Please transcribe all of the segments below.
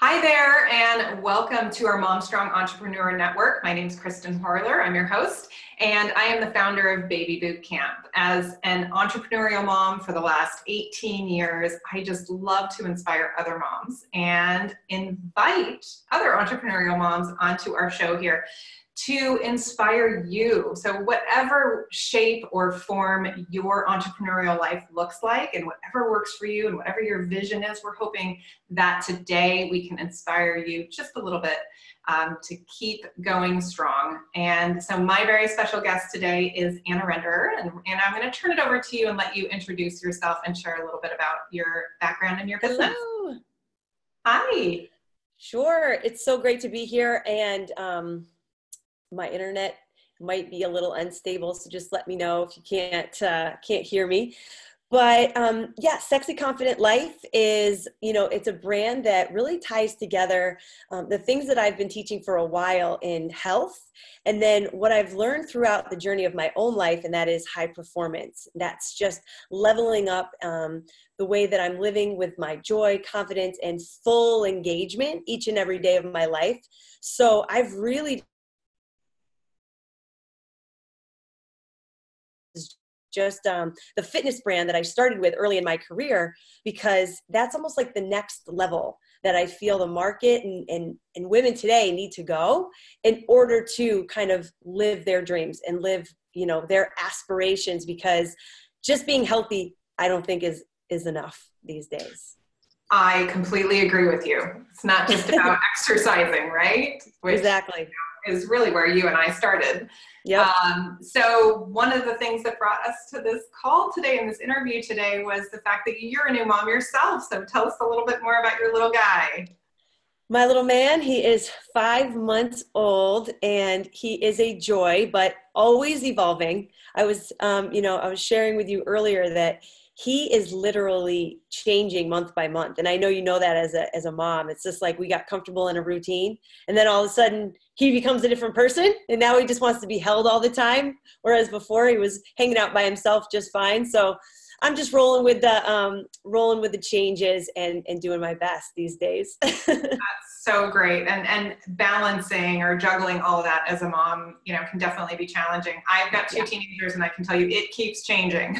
Hi there, and welcome to our Mom Strong Entrepreneur Network. My name is Kristen Horler. I'm your host, and I am the founder of Baby Boot Camp. As an entrepreneurial mom for the last 18 years, I just love to inspire other moms and invite other entrepreneurial moms onto our show here to inspire you. So whatever shape or form your entrepreneurial life looks like and whatever works for you and whatever your vision is, we're hoping that today we can inspire you just a little bit to keep going strong. And so my very special guest today is Anna Renderer, and I'm going to turn it over to you and let you introduce yourself and share a little bit about your background and your business. Hello. Hi. Sure. It's so great to be here, and my internet might be a little unstable, so just let me know if you can't hear me. But yeah, Sexy Confident Life is, it's a brand that really ties together the things that I've been teaching for a while in health, and then what I've learned throughout the journey of my own life, and that is high performance. That's just leveling up the way that I'm living with my joy, confidence, and full engagement each and every day of my life. So I've really just the fitness brand that I started with early in my career, because that's almost like the next level that I feel the market and women today need to go in order to kind of live their dreams and live, their aspirations, because just being healthy, I don't think is enough these days. I completely agree with you. It's not just about exercising, right? Which exactly. Is really where you and I started. Yep. So one of the things that brought us to this call today and this interview today was the fact that you're a new mom yourself. So tell us a little bit more about your little guy. My little man, he is 5 months old, and he is a joy, but always evolving. I was sharing with you earlier that he is literally changing month by month. And I know you know that as a mom. It's just like we got comfortable in a routine, and then all of a sudden he becomes a different person, and now he just wants to be held all the time. Whereas before he was hanging out by himself just fine. So I'm just rolling with the changes and doing my best these days. That's so great. And balancing or juggling all of that as a mom, can definitely be challenging. I've got two teenagers, and I can tell you it keeps changing.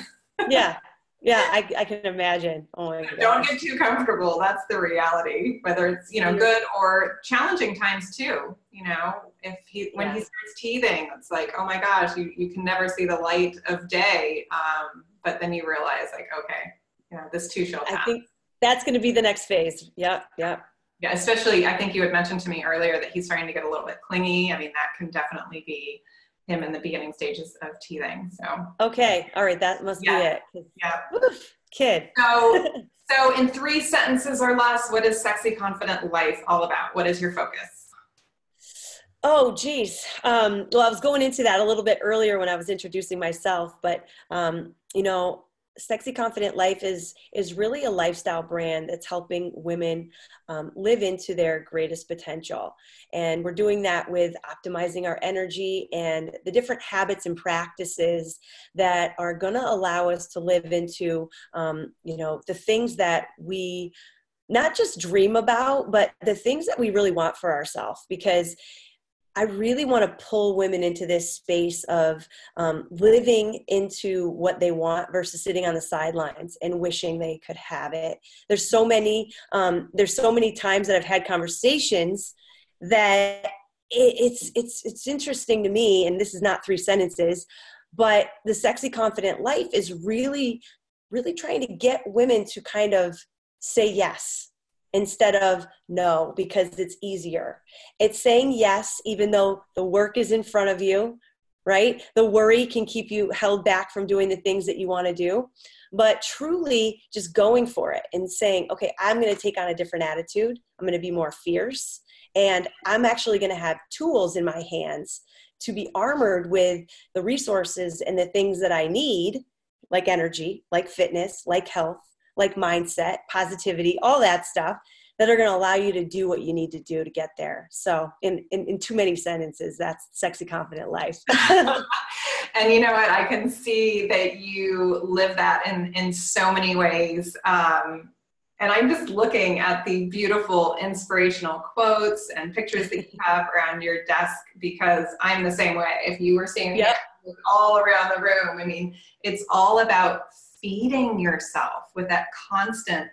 Yeah, I can imagine. Oh my God. Don't get too comfortable. That's the reality, whether it's, good or challenging times too. When he starts teething, it's like, oh my gosh, you can never see the light of day. But then you realize like, okay, this too shall pass. I think that's going to be the next phase. Yeah. Yeah, especially, I think you had mentioned to me earlier that he's starting to get a little bit clingy. I mean, that can definitely be him in the beginning stages of teething. So okay, all right, that must be it. Yeah, oof, kid. So in 3 sentences or less, what is Sexy Confident Life all about? What is your focus? Oh, geez. Well, I was going into that a little bit earlier when I was introducing myself, but Sexy Confident Life is really a lifestyle brand that's helping women live into their greatest potential. And we're doing that with optimizing our energy and the different habits and practices that are going to allow us to live into, the things that we not just dream about, but the things that we really want for ourselves. Because I really want to pull women into this space of living into what they want versus sitting on the sidelines and wishing they could have it. There's so many times that I've had conversations that it's interesting to me, and this is not 3 sentences, but the Sexy Confident Life is really, really trying to get women to kind of say yes instead of no, because it's easier. It's saying yes, even though the work is in front of you, right? The worry can keep you held back from doing the things that you want to do, but truly just going for it and saying, okay, I'm going to take on a different attitude. I'm going to be more fierce, and I'm actually going to have tools in my hands to be armored with the resources and the things that I need, like energy, like fitness, like health, like mindset, positivity, all that stuff that are going to allow you to do what you need to do to get there. So in too many sentences, that's Sexy Confident Life. And you know what? I can see that you live that in so many ways. And I'm just looking at the beautiful inspirational quotes and pictures that you have around your desk, because I'm the same way. If you were standing Yep. there all around the room, I mean, it's all about feeding yourself with that constant,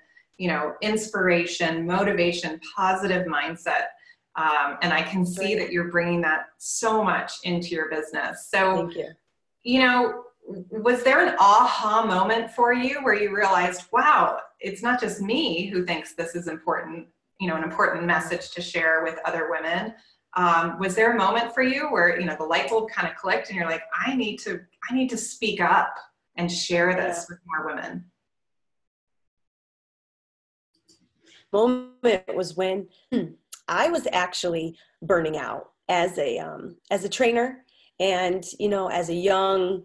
inspiration, motivation, positive mindset. And I can see that you're bringing that so much into your business. So, Thank you. Was there an aha moment for you where you realized, wow, it's not just me who thinks this is important, an important message to share with other women? Was there a moment for you where, the light bulb kind of clicked and you're like, I need to speak up and share this with more women? Moment was when I was actually burning out as a trainer, and as a young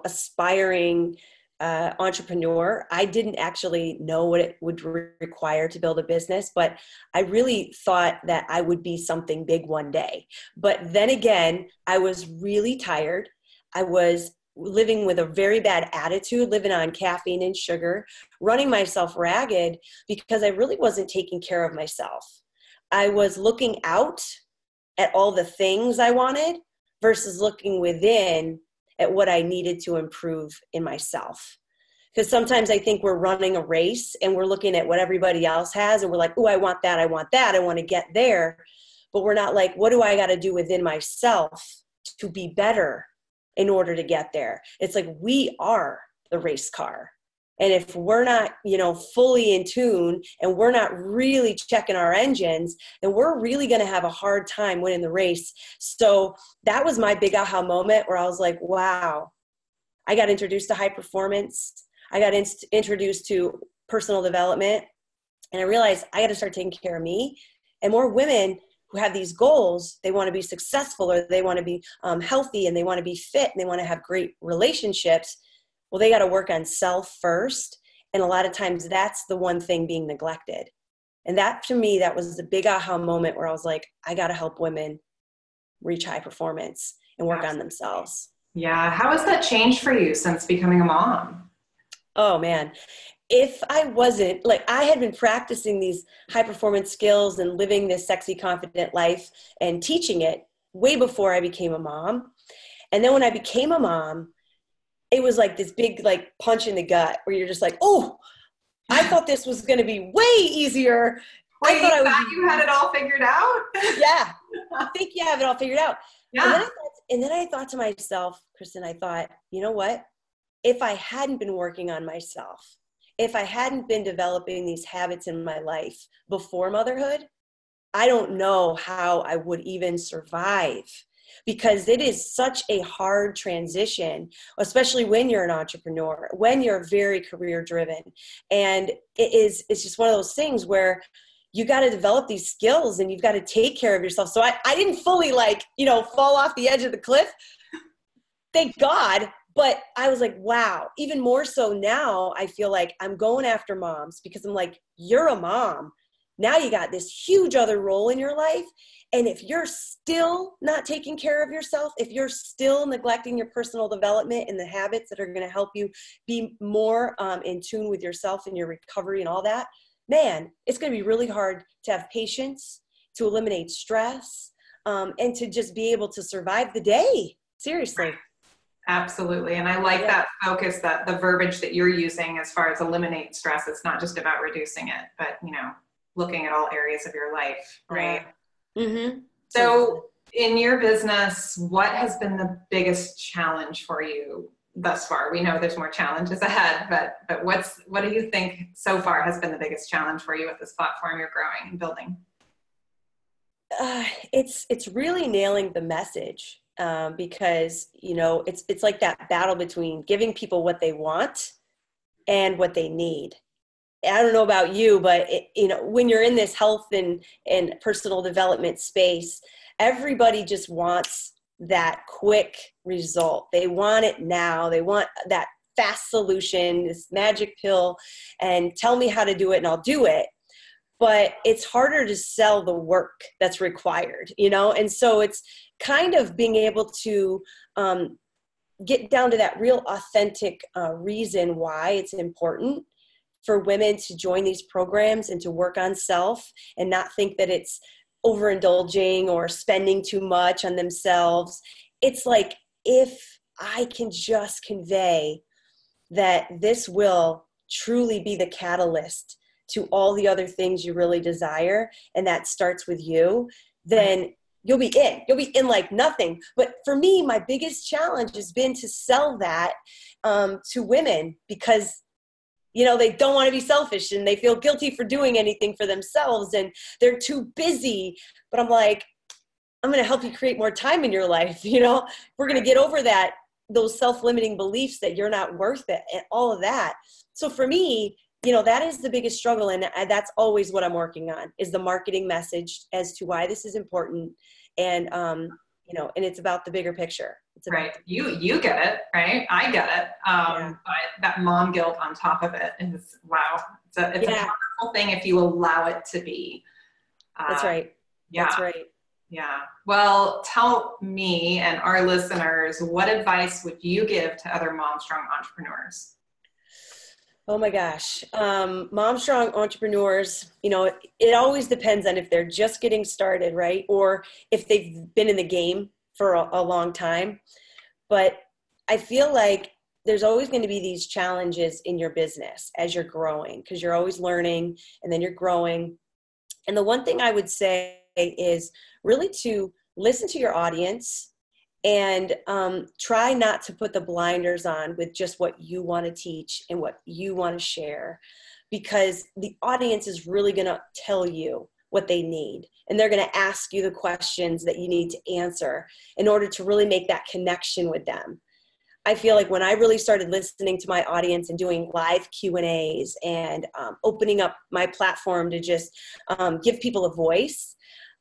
aspiring entrepreneur. I didn't actually know what it would require to build a business, but I really thought that I would be something big one day. But then again, I was really tired. I was living with a very bad attitude, living on caffeine and sugar, running myself ragged because I really wasn't taking care of myself. I was looking out at all the things I wanted versus looking within at what I needed to improve in myself. Because sometimes I think we're running a race and we're looking at what everybody else has and we're like, oh, I want that, I want that, I want to get there. But we're not like, what do I got to do within myself to be better in order to get there? It's like we are the race car. And if we're not, fully in tune and we're not really checking our engines, then we're really going to have a hard time winning the race. So that was my big aha moment where I was like, wow, I got introduced to high performance. I got introduced to personal development. And I realized I got to start taking care of me. And more women who have these goals, they want to be successful, or they want to be healthy, and they want to be fit, and they want to have great relationships. Well, they got to work on self first. And a lot of times that's the one thing being neglected. And that, to me, that was the big aha moment where I was like, I got to help women reach high performance and work on themselves. Yeah. How has that changed for you since becoming a mom? Oh, man. If I wasn't, I had been practicing these high performance skills and living this sexy, confident life and teaching it way before I became a mom. And then when I became a mom, it was like this big, punch in the gut where you're just like, oh, I thought this was going to be way easier. Wait, I thought you had it all figured out? Yeah. I think you have it all figured out. Yeah. And then I thought to myself, Kristen, I thought, you know what? If I hadn't been working on myself, if I hadn't been developing these habits in my life before motherhood, I don't know how I would even survive. Because it is such a hard transition, especially when you're an entrepreneur, when you're very career driven. And it's just one of those things where you got to develop these skills and you've got to take care of yourself. So I didn't fully fall off the edge of the cliff. Thank God. But I was like, wow, even more so now, I feel like I'm going after moms because I'm like, you're a mom. Now you got this huge other role in your life. And if you're still not taking care of yourself, if you're still neglecting your personal development and the habits that are going to help you be more in tune with yourself and your recovery and all that, man, it's going to be really hard to have patience, to eliminate stress, and to just be able to survive the day. Seriously. Absolutely. And I like that focus, that the verbiage that you're using as far as eliminate stress. It's not just about reducing it, but, looking at all areas of your life, right? Yeah. Mm-hmm. So in your business, what has been the biggest challenge for you thus far? We know there's more challenges ahead, but what do you think so far has been the biggest challenge for you with this platform you're growing and building? It's really nailing the message, because, it's like that battle between giving people what they want and what they need. I don't know about you, but when you're in this health and personal development space, everybody just wants that quick result. They want it now. They want that fast solution, this magic pill, and tell me how to do it and I'll do it. But it's harder to sell the work that's required, And so it's kind of being able to get down to that real authentic reason why it's important for women to join these programs and to work on self and not think that it's overindulging or spending too much on themselves. It's like, if I can just convey that this will truly be the catalyst to all the other things you really desire, and that starts with you, then you'll be in like nothing. But for me, my biggest challenge has been to sell that to women, because they don't want to be selfish and they feel guilty for doing anything for themselves and they're too busy. But I'm like, I'm going to help you create more time in your life. We're going to get over those self-limiting beliefs that you're not worth it and all of that. So for me, that is the biggest struggle. And that's always what I'm working on, is the marketing message as to why this is important. And, and it's about the bigger picture. It's about You get it, right? I get it. But that mom guilt on top of it is, wow. It's a powerful thing if you allow it to be. That's right. Yeah. That's right. Yeah. Well, tell me and our listeners, what advice would you give to other Mom Strong entrepreneurs? Oh my gosh. Mom Strong entrepreneurs, it always depends on if they're just getting started, right? Or if they've been in the game for a long time. But I feel like there's always going to be these challenges in your business as you're growing, because you're always learning and then you're growing. And the one thing I would say is really to listen to your audience and try not to put the blinders on with just what you want to teach and what you want to share, because the audience is really going to tell you what they need. And they're going to ask you the questions that you need to answer in order to really make that connection with them. I feel like when I really started listening to my audience and doing live Q&As and opening up my platform to just give people a voice,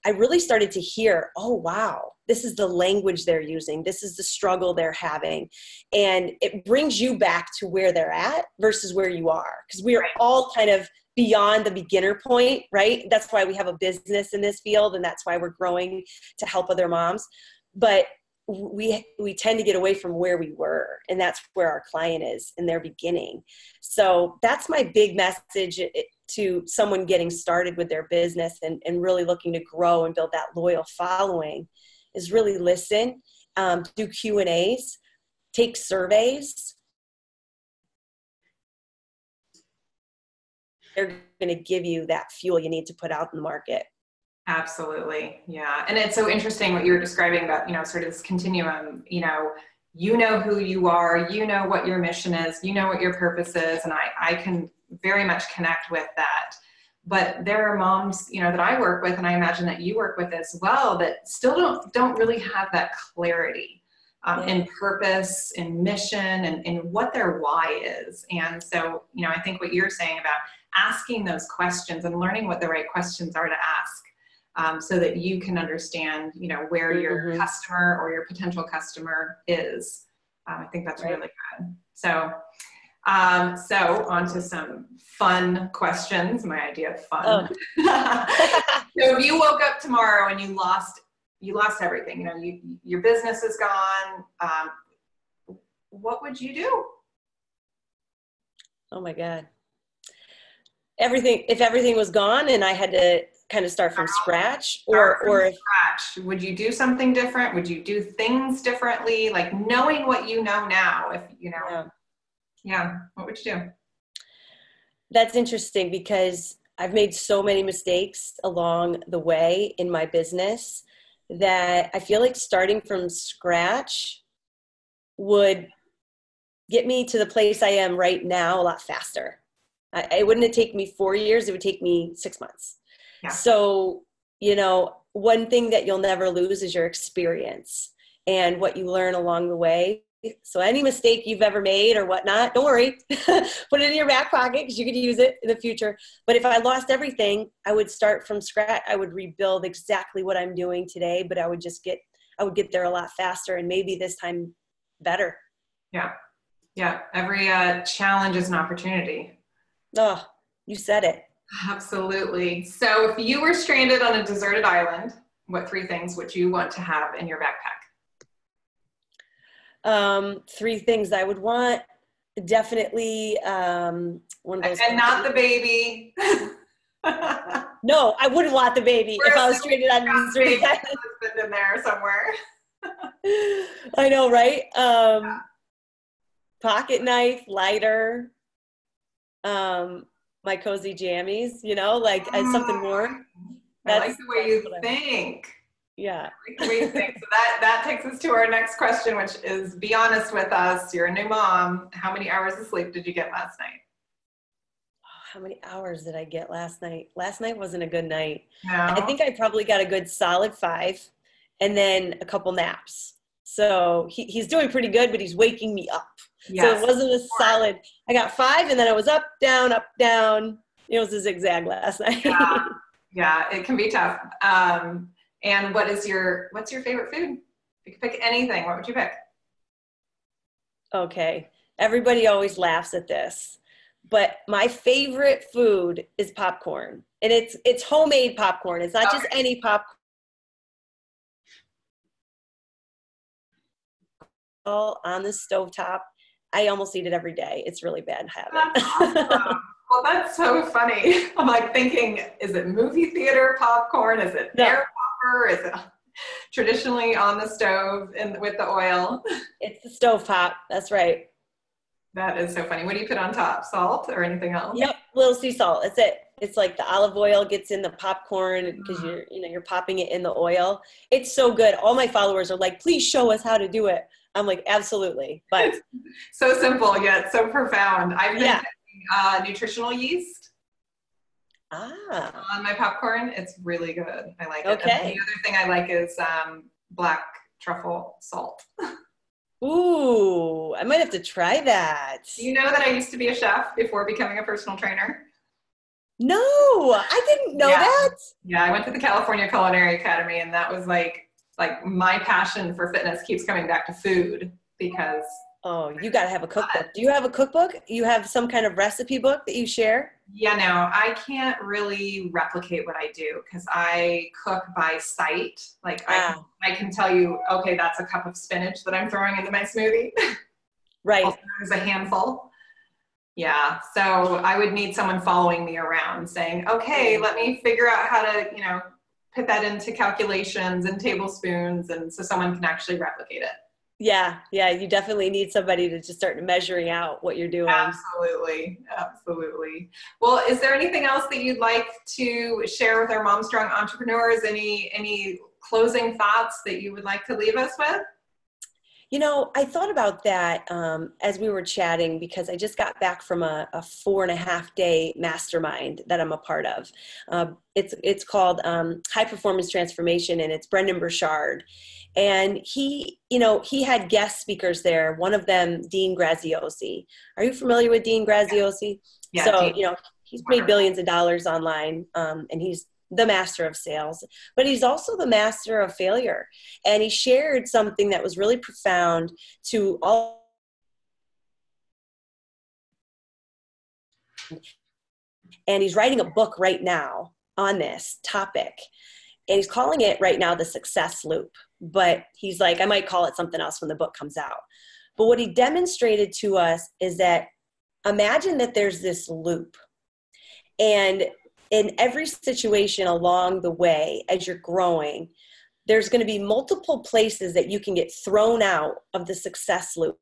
I really started to hear, oh, wow, this is the language they're using. This is the struggle they're having. And it brings you back to where they're at versus where you are. Because we are all kind of beyond the beginner point, right? That's why we have a business in this field. And that's why we're growing to help other moms. But we tend to get away from where we were. And that's where our client is in their beginning. So that's my big message to someone getting started with their business and really looking to grow and build that loyal following, is really listen, do Q&As, take surveys. They're going to give you that fuel you need to put out in the market. Absolutely. Yeah. And it's so interesting what you're describing about, sort of this continuum, you know who you are, what your mission is, what your purpose is. And I can very much connect with that. But there are moms, that I work with, and I imagine that you work with as well, that still don't really have that clarity in purpose, in mission, and in what their why is. And so, I think what you're saying about asking those questions and learning what the right questions are to ask, so that you can understand, where your customer or your potential customer is. I think that's really good. So on to some fun questions. My idea of fun. Oh. So if you woke up tomorrow and you lost everything, your business is gone. What would you do? Oh my God. If everything was gone and I had to kind of start from scratch, would you do something different? Would you do things differently? Like, knowing what you know now, what would you do? That's interesting, because I've made so many mistakes along the way in my business that I feel like starting from scratch would get me to the place I am right now a lot faster. It wouldn't take me 4 years. It would take me 6 months. Yeah. So, one thing that you'll never lose is your experience and what you learn along the way. So any mistake you've ever made or whatnot, don't worry, put it in your back pocket, because you could use it in the future. But if I lost everything, I would start from scratch. I would rebuild exactly what I'm doing today, but I would get there a lot faster, and maybe this time better. Yeah. Yeah. Every challenge is an opportunity. Oh, you said it. Absolutely. So if you were stranded on a deserted island, what 3 things would you want to have in your backpack? 3 things I would want Definitely one of those. And not the baby. No, I wouldn't want the baby if I was stranded on a deserted island. Husband in there somewhere. I know, right? Pocket knife, lighter, my cozy jammies, like something warm. I like the way you think. Yeah. I like the way you think. So that takes us to our next question, which is, be honest with us. You're a new mom. How many hours of sleep did you get last night? How many hours did I get last night? Last night wasn't a good night. No. I think I probably got a good solid 5 and then a couple naps. So he's doing pretty good, but he's waking me up. Yes. So it wasn't a solid, I got 5 and then I was up, down, up, down. It was a zigzag last night. Yeah, it can be tough. And what's your favorite food? If you could pick anything, what would you pick? Okay. Everybody always laughs at this, but my favorite food is popcorn. And it's homemade popcorn. It's not just any popcorn. On the stovetop. I almost eat it every day. It's really bad habit. That's awesome. Well, that's so funny. I'm like thinking, is it movie theater popcorn? Is it air popper? Is it traditionally on the stove with the oil? It's the stove top. That's right. That is so funny. What do you put on top? Salt or anything else? Yep, little sea salt. That's it. It's like the olive oil gets in the popcorn because you're popping it in the oil. It's so good. All my followers are like, please show us how to do it. I'm like, absolutely. But so simple yet so profound. I've been using nutritional yeast on my popcorn. It's really good. I like it. Okay. And the other thing I like is black truffle salt. Ooh, I might have to try that. You know that I used to be a chef before becoming a personal trainer? No, I didn't know that. Yeah, I went to the California Culinary Academy, and that was like my passion for fitness keeps coming back to food because. Oh, you got to have a cookbook. Do you have a cookbook? You have some kind of recipe book that you share? Yeah, no, I can't really replicate what I do because I cook by sight. Like I can tell you, okay, that's a cup of spinach that I'm throwing into my smoothie. Right. Also, there's a handful. Yeah, so I would need someone following me around saying, okay, let me figure out how to, put that into calculations and tablespoons, and so someone can actually replicate it. Yeah, you definitely need somebody to just start measuring out what you're doing. Absolutely. Well, is there anything else that you'd like to share with our Mom Strong entrepreneurs? Any closing thoughts that you would like to leave us with? I thought about that as we were chatting because I just got back from a 4.5-day mastermind that I'm a part of. It's called High Performance Transformation, and it's Brendan Burchard. And he had guest speakers there. One of them, Dean Graziosi. Are you familiar with Dean Graziosi? Yeah. So, he's made billions of dollars online, and he's the master of sales, but he's also the master of failure. And he shared something that was really profound to all. And he's writing a book right now on this topic. And he's calling it right now the success loop. But he's like, I might call it something else when the book comes out. But what he demonstrated to us is that imagine that there's this loop. And in every situation along the way, as you're growing, there's going to be multiple places that you can get thrown out of the success loop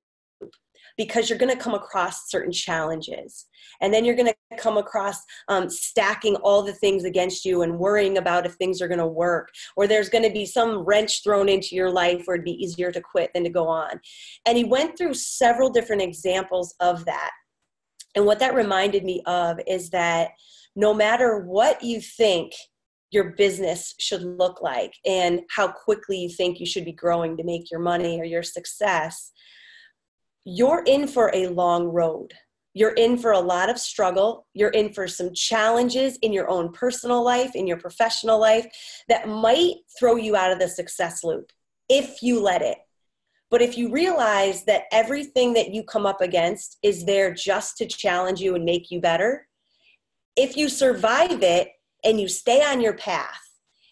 because you're going to come across certain challenges. And then you're going to come across stacking all the things against you and worrying about if things are going to work, or there's going to be some wrench thrown into your life where it'd be easier to quit than to go on. And he went through several different examples of that. And what that reminded me of is that no matter what you think your business should look like and how quickly you think you should be growing to make your money or your success, you're in for a long road. You're in for a lot of struggle. You're in for some challenges in your own personal life, in your professional life, that might throw you out of the success loop if you let it. But if you realize that everything that you come up against is there just to challenge you and make you better, if you survive it and you stay on your path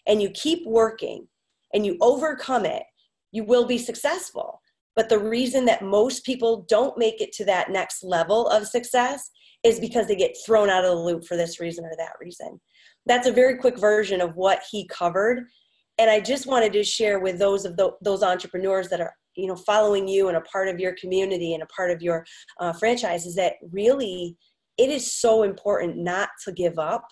and you keep working and you overcome it, you will be successful. But the reason that most people don't make it to that next level of success is because they get thrown out of the loop for this reason or that reason. That's a very quick version of what he covered. And I just wanted to share with those entrepreneurs that are, following you and a part of your community and a part of your franchise, is that really it is so important not to give up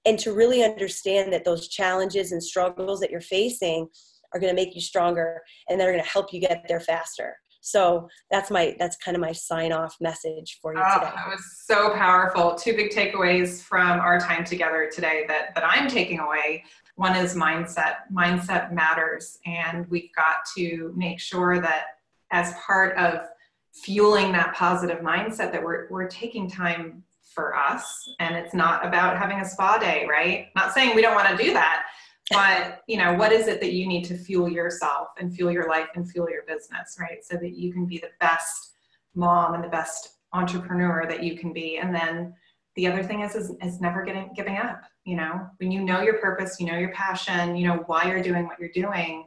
and to really understand that those challenges and struggles that you're facing are going to make you stronger and they're going to help you get there faster. So that's kind of my sign off message for you today. That was so powerful. Two big takeaways from our time together today that I'm taking away. One is mindset. Mindset matters. And we've got to make sure that as part of fueling that positive mindset, that we're taking time for us. And it's not about having a spa day, right? Not saying we don't want to do that, but what is it that you need to fuel yourself and fuel your life and fuel your business, right? So that you can be the best mom and the best entrepreneur that you can be. And then the other thing is never giving up. When you know your purpose, your passion, why you're doing what you're doing,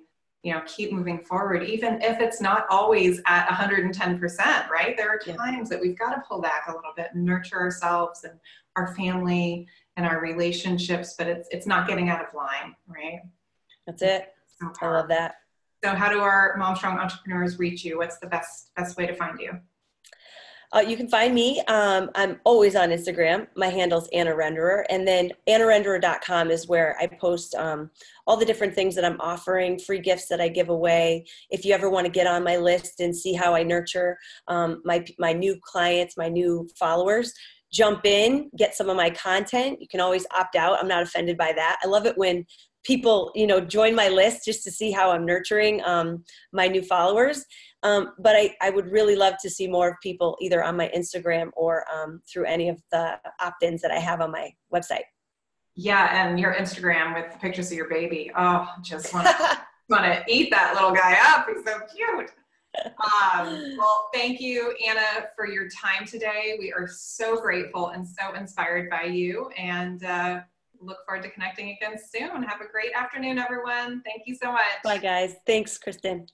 keep moving forward, even if it's not always at 110%, right? There are times that we've got to pull back a little bit and nurture ourselves and our family and our relationships, but it's not getting out of line, right? That's it. So I love that. So how do our Mom Strong entrepreneurs reach you? What's the best way to find you? You can find me. I'm always on Instagram. My handle's Anna Renderer. And then AnnaRenderer.com is where I post all the different things that I'm offering, free gifts that I give away. If you ever want to get on my list and see how I nurture my new clients, my new followers, jump in, get some of my content. You can always opt out. I'm not offended by that. I love it when people, join my list just to see how I'm nurturing my new followers. But I would really love to see more of people either on my Instagram or through any of the opt-ins that I have on my website. Yeah, and your Instagram with pictures of your baby. Oh, just want to eat that little guy up. He's so cute. Well, thank you, Anna, for your time today. We are so grateful and so inspired by you, and look forward to connecting again soon. Have a great afternoon, everyone. Thank you so much. Bye, guys. Thanks, Kristen.